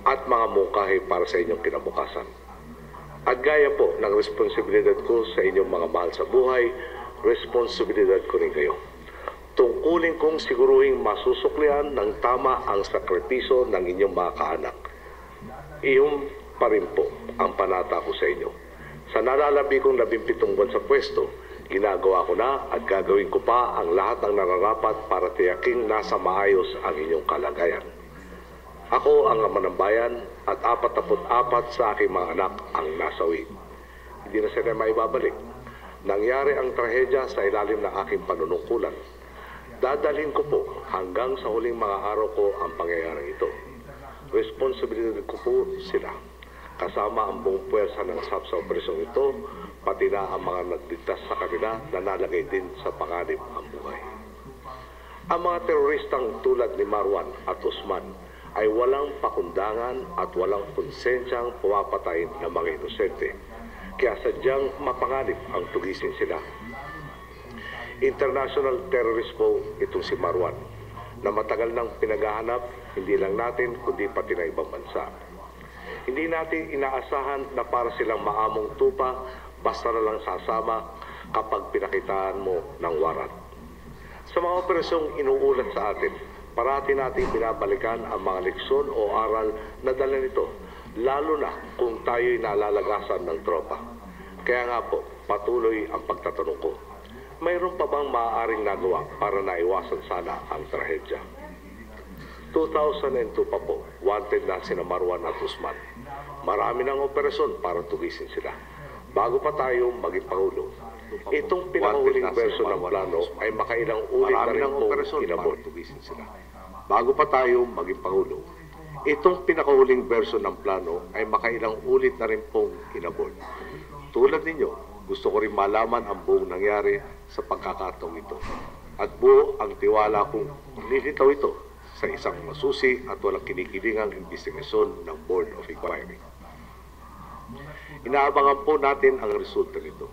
at mga mungkahi para sa inyong kinabukasan. At gaya po ng responsibilidad ko sa inyong mga mahal sa buhay, responsibilidad ko rin kayo. Tungkulin kong siguruhing masusuklian ng tama ang sakripisyo ng inyong mga kaanak. Iyon pa rin po ang panata ko sa inyo. Sa nalalabi kong 17 buwan sa pwesto, ginagawa ko na at gagawin ko pa ang lahat ng nararapat para tiyaking nasa maayos ang inyong kalagayan. Ako ang ama ng bayan at 44 sa aking mga anak ang nasawi. Hindi na sila maibabalik. Nangyari ang trahedya sa ilalim ng aking panunungkulan. Dadalhin ko po hanggang sa huling mga araw ko ang pangyayaring ito. Responsibilidad ko po sila. Kasama ang buong puwersa ng SAP sa operasyong ito, pati na ang mga nagligtas sa kanila na nalagay din sa panganib ang buhay. Ang mga teroristang tulad ni Marwan at Usman ay walang pakundangan at walang konsensyang pumapatay ng mga inosente. Kaya sadyang mapanganib ang tugisin sila. International terrorist po itong si Marwan, na matagal nang pinaghahanap, hindi lang natin kundi pati na ibang bansa. Hindi natin inaasahan na para silang maamong tupa, basta na lang sasama kapag pinakitaan mo ng warat. Sa mga operasyong inuulat sa atin, parati natin binabalikan ang mga leksyon o aral na dala nito, lalo na kung tayo'y nalalagasan ng tropa. Kaya nga po, patuloy ang pagtatanong ko. Mayroon pa bang maaaring nagawa para naiwasan sana ang trahedya? 2002 pa po, wanted na sina Marwan at Usman. Marami ng operasyon para tugisin sila. Bago pa tayo maging Pangulo, itong pinakahuling version ng plano ay makailang ulit na rin pong inabot. Bago pa tayo maging Pangulo, itong pinakahuling version ng plano ay makailang ulit na rin pong inabot. Tulad ninyo, gusto ko rin malaman ang buong nangyari sa pagkakataong ito. At buo ang tiwala kong lilitaw ito sa isang masusi at walang kinikilingang investigasyon ng Board of Inquiry. Inaabangan po natin ang resulta nito.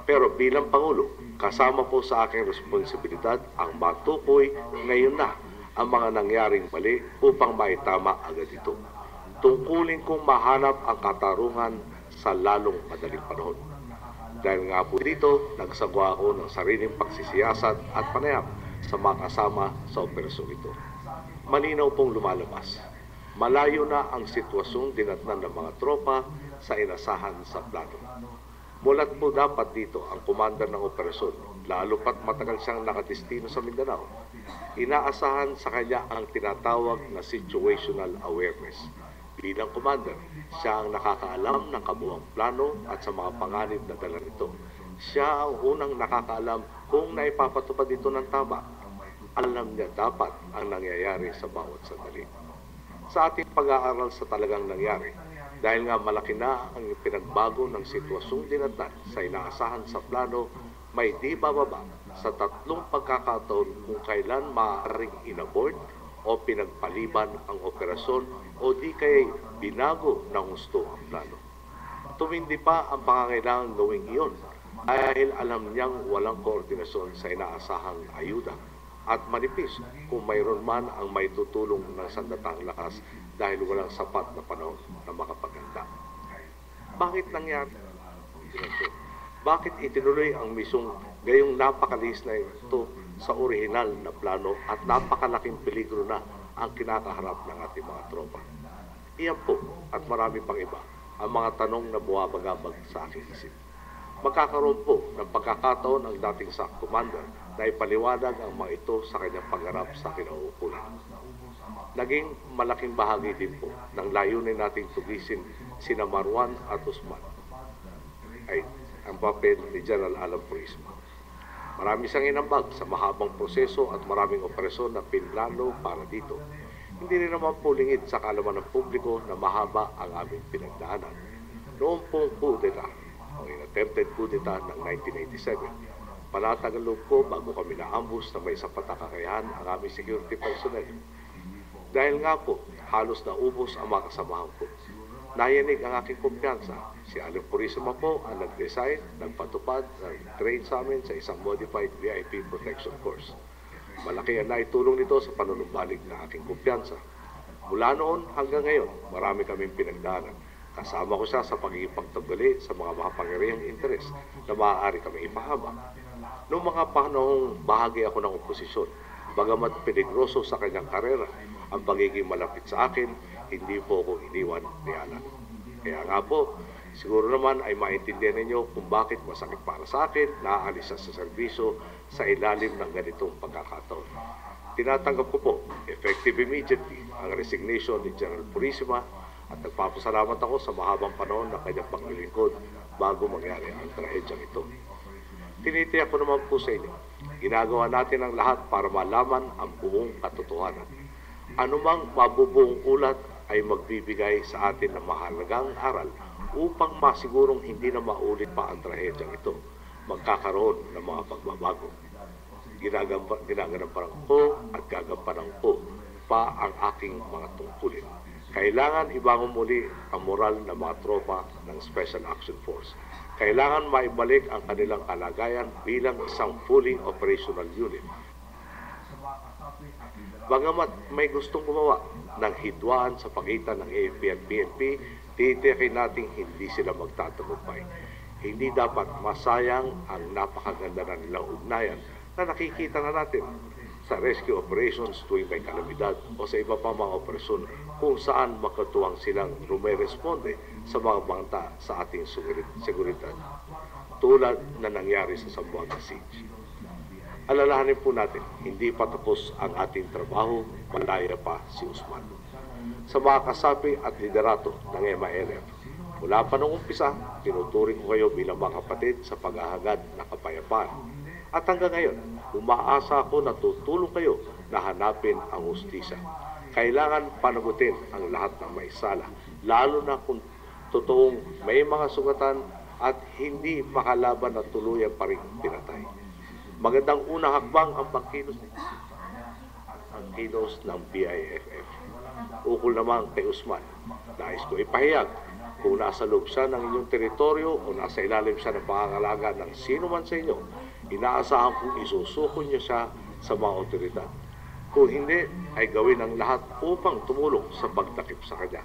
Pero bilang Pangulo, kasama po sa aking responsibilidad ang matukoy ngayon na ang mga nangyaring mali upang maitama agad ito. Tungkulin kong mahanap ang katarungan sa lalong madaling panahon. Dahil nga po dito, nagsagwa ako ng sariling pagsisiyasat at panayam sa mga kasama sa operasyon ito. Malinaw pong lumalabas. Malayo na ang sitwasyong dinatnan ng mga tropa sa inasahan sa plano. Mulat po dapat dito ang commander ng operasyon, lalo pat matagal siyang nakadestino sa Mindanao. Inaasahan sa kanya ang tinatawag na situational awareness. Bilang commander, siya ang nakakaalam ng kabuuang plano at sa mga panganib na dala nito. Siya ang unang nakakaalam kung naipapatupad ito ng tama. Alam niya dapat ang nangyayari sa bawat sandali. Sa ating pag-aaral sa talagang nangyari, dahil nga malaki na ang pinagbago ng sitwasyong dinatnan sa inaasahan sa plano, may di bababa sa 3 pagkakataon kung kailan maaaring inabort o pinagpaliban ang operasyon o di kaya binago ng gusto ang plano. Tumindi pa ang pangangailangan gawing iyon dahil alam niyang walang koordinasyon sa inaasahang ayuda at manipis kung mayroon man ang may tutulong ng sandatang lakas dahil walang sapat na panahon na makapaganda. Bakit nangyari? Bakit itinuloy ang misyong gayong napakalis na ito sa orihinal na plano at napakalaking peligro na ang kinakaharap ng ating mga tropa? Iyan po at marami pang iba ang mga tanong na buwabagabag sa aking isip. Magkakaroon po ng pagkakataon ang dating SAC Commander na ipaliwanag ang mga ito sa kanyang pagharap sa kinauukulan. Naging malaking bahagi din po ng layunin nating tugisin sina Marwan at Usman ay ang papel ni General Alan Purisma. Marami siyang inambag sa mahabang proseso at maraming operasyon na pinlano para dito. Hindi rin naman po lingid sa kaalaman ng publiko na mahaba ang aming pinagdaanan. Noong pong kudeta, o in-attempted kudeta ng 1987, panatagal loob ko bago kami na-ambush na may sapat na kakayahan ang aming security personnel. Dahil nga po, halos naubos ang mga kasamahan ko. Nayanig ang aking kumpiyansa. Si Alan Purisma po ang nag-design, nagpatupad, nag-train sa amin sa isang modified VIP protection course. Malaki ang naitulong nito sa panunumbalik ng aking kumpiyansa. Mula noon hanggang ngayon, marami kaming pinagdaanan. Kasama ko siya sa pagiging pagtagali sa mga makapangyarihang interes na maaari kami ipahama. Noong mga panahong bahagi ako ng oposisyon, bagamat peligroso sa kanyang karera ang pagiging malapit sa akin, hindi po ako iniwan ni Alan. Kaya nga po, siguro naman ay maintindihan ninyo kung bakit masakit para sa akin na aalis siya sa serbisyo sa ilalim ng ganitong pagkakataon. Tinatanggap ko po, effective immediately, ang resignation ni General Purisima at nagpapasalamat ako sa mahabang panahon na kanyang paglilingkod bago mangyari ang trahedyang ito. Tinitiyak ko naman po sa inyo, ginagawa natin ang lahat para malaman ang buong katotohanan. Anumang mabubuong ulat ay magbibigay sa atin ng mahalagang aral upang masigurong hindi na maulit pa ang trahedyang ito. Magkakaroon ng mga pagbabago. Ginagampanan ko at gagampanan ko pa ang aking mga tungkulin. Kailangan ibangon muli ang moral ng mga tropa ng Special Action Force. Kailangan maibalik ang kanilang kalagayan bilang isang fully operational unit. Bagamat may gustong gumawa ng hidwaan sa pagitan ng AFP at PNP, titiyakin natin hindi sila magtatagumpay. Hindi dapat masayang ang napakaganda na nilang ugnayan na nakikita na natin sa rescue operations tuwing may kalamidad o sa iba pa mga operasyon kung saan makatuwang silang rumeresponde sa mga bangta sa ating seguridad, tulad na nangyari sa Zamboanga Siege. Alalahanin po natin, hindi pa tapos ang ating trabaho, malaya pa si Usman. Sa mga kasapi at liderato ng MILF, mula pa noong umpisa, tinuturing ko kayo bilang mga kapatid sa paghahagad ng kapayapaan. At hanggang ngayon, umaasa ako na tutulong kayo na hanapin ang hustisya. Kailangan panagutin ang lahat ng may sala, lalo na kung totoong may mga sugatan at hindi makalaban na tuluyan pa rin pinatay. Magandang unang hakbang ang pagkilos ng BIFF. Ukol naman kay Usman, nais ko ipahayag kung nasa loob siya ng inyong teritoryo o nasa ilalim siya ng pangangalaga ng sino man sa inyo, inaasahan kong isusuko niyo siya sa mga otoridad. Kung hindi, ay gawin ang lahat upang tumulong sa pagtakip sa kanya.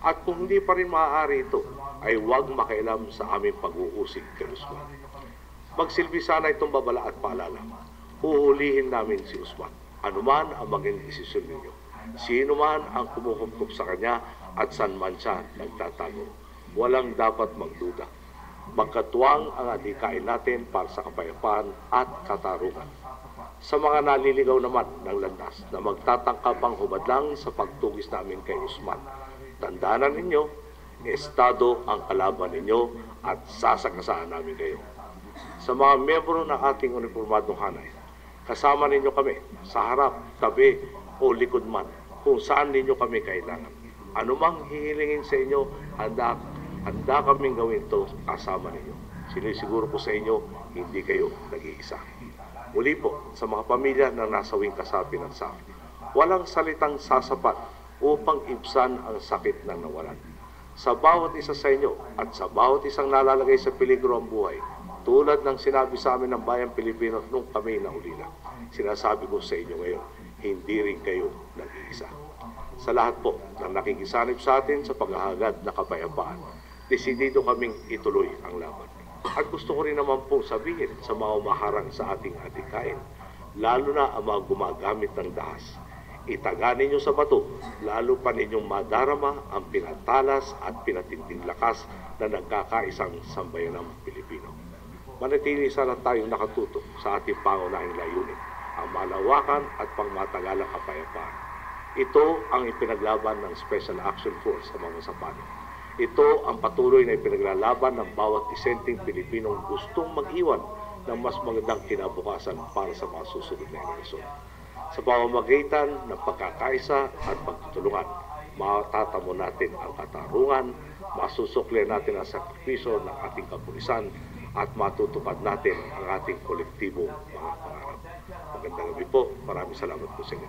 At kung hindi pa rin maaari ito, ay huwag makialam sa aming pag-uusig kay Usman. Magsilbi sana itong babala at paalala. Huhulihin namin si Usman. Anuman ang maging desisyon ninyo. Sino man ang kumukumpok sa kanya at saan man siya nagtatago. Walang dapat magduda. Magkatuwang ang adhikain natin para sa kapayapaan at katarungan. Sa mga naliligaw naman ng landas na magtatangka pang hubadlang sa pagtugis namin kay Usman, tandaanan ninyo, estado ang kalaban ninyo at sasagasaan namin kayo. Sa mga miyembro ng ating uniformadong hanay, kasama ninyo kami sa harap, tabi o likod man kung saan ninyo kami kailangan. Anumang hihilingin sa inyo, handa kaming gawin ito kasama ninyo. Sinisiguro ko sa inyo, hindi kayo nag-iisa. Muli po, sa mga pamilya na nasawing kasapi ng SAF, walang salitang sasapat upang ibsan ang sakit ng nawalan. Sa bawat isa sa inyo at sa bawat isang nalalagay sa peligro ang buhay, tulad ng sinabi sa amin ng bayang Pilipino nung kami naulila, sinasabi ko sa inyo ngayon, hindi rin kayo nag-iisa. Sa lahat po ng nakikisanib sa atin sa paghahagad na kapayapaan, desidido kaming ituloy ang laban. At gusto ko rin naman pong sabihin sa mga umaharang sa ating adhikain, lalo na ang mga gumagamit ng dahas. Itaga ninyo sa bato, lalo pa ninyong madarama ang pinatalas at pinatinding lakas na nagkakaisang sambayanang Pilipino. Manatili sana tayong nakatutok sa ating pangunahing layunin, ang malawakan at pangmatagalang kapayapaan. Ito ang ipinaglaban ng Special Action Force sa mga sapato. Ito ang patuloy na ipinaglalaban ng bawat disenteng Pilipinong gustong mag-iwan ng mas magandang kinabukasan para sa mga susunod na henerasyon. Sa pamamagitan ng pagkakaisa at pagtutulungan, matatamo natin ang katarungan, masusukli natin ang sakripisyo ng ating kapulisan at matutupad natin ang ating kolektibong mga pangarap. Magandang gabi po. Maraming salamat po sa inyo.